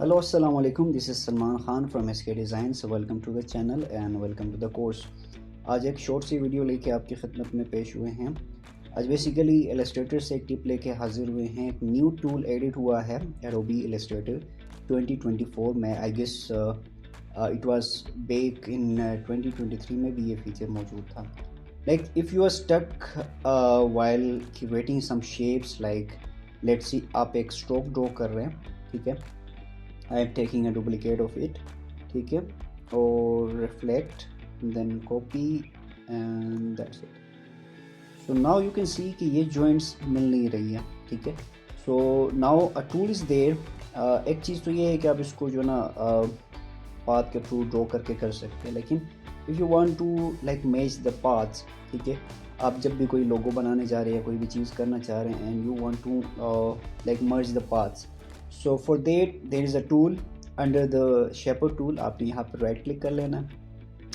Hello, assalamu alaikum. This is Salman Khan from SK Designs. Welcome to the channel and welcome to the course. आज एक short सी video लेके आपकी खिदमत में पेश हुए हैं। आज बेसिकली इलस्ट्रेटर से एक टिप लेके हाजिर हुए हैं। एक न्यू टूल एडिट हुआ है Adobe Illustrator 2024 में। I guess it was back in 2023 में भी ये फीचर मौजूद था। Like if you are stuck while creating some shapes, like let's see आप एक स्ट्रोक ड्रॉ कर रहे हैं, ठीक है। I am taking a duplicate of it, ठीक है, और reflect, then copy and that's it. So now you can see कि ये joints मिल नहीं रही है, ठीक है। So now a tool is there. एक चीज़ तो ये है कि आप इसको जो ना path के थ्रू ड्रॉ करके कर सकते हैं, लेकिन if you want to like match the paths, ठीक है, आप जब भी कोई लोगो बनाने जा रहे हैं, कोई भी चीज़ करना चाह रहे हैं and you want to like merge the paths. So for that there is a tool under the shaper tool. आपने यहाँ पर right click कर लेना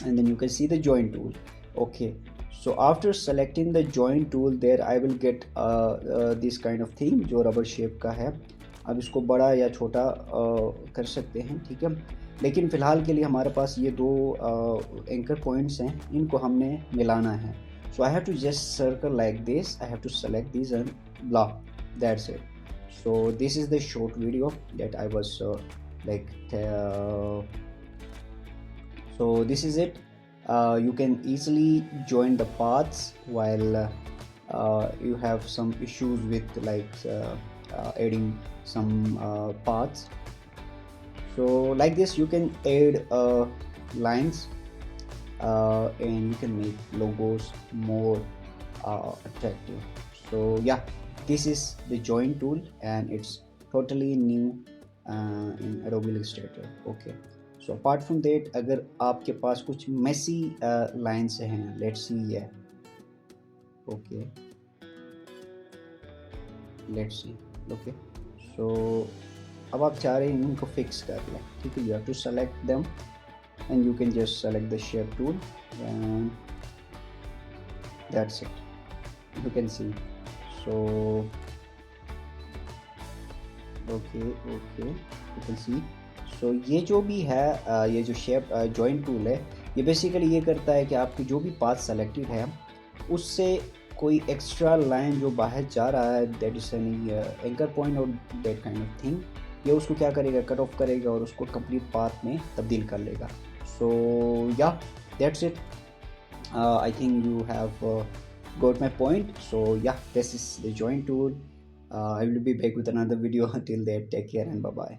and then you can see the join tool. Okay, so after selecting the join tool there I will get this kind of thing जो rubber shape का है। अब इसको बड़ा या छोटा कर सकते हैं, ठीक है, लेकिन फ़िलहाल के लिए हमारे पास ये दो एंकर पॉइंट्स हैं, इनको हमने मिलाना है। So I have to just circle like this. I have to select these and blah, that's it. So this is the short video that I was so this is it. You can easily join the paths while you have some issues with like adding some paths. So like this you can add lines and you can make logos more attractive. So yeah, this is the join tool and it's totally new in Adobe Illustrator. Okay, so apart from that, अगर आपके पास कुछ messy lines हैं, let's see, yeah, okay, let's see, okay, so अब आप चाह रहे हैं इनको fix कर लें, ठीक है, you have to select them and you can just select the shape tool and that's it. You can see. So okay, you can see. So ये जो भी है ये जो शेप जॉइंट टूल है, ये बेसिकली ये करता है कि आपकी जो भी पाथ सेलेक्टेड है उससे कोई एक्स्ट्रा लाइन जो बाहर जा रहा है, that is any anchor point और दैट काइंड ऑफ थिंग, ये उसको क्या करेगा, कट ऑफ करेगा और उसको कंप्लीट पाथ में तब्दील कर लेगा। सो या that's it. I think you have got my point. So yeah, this is the join tool. I will be back with another video. Until then, take care and bye bye.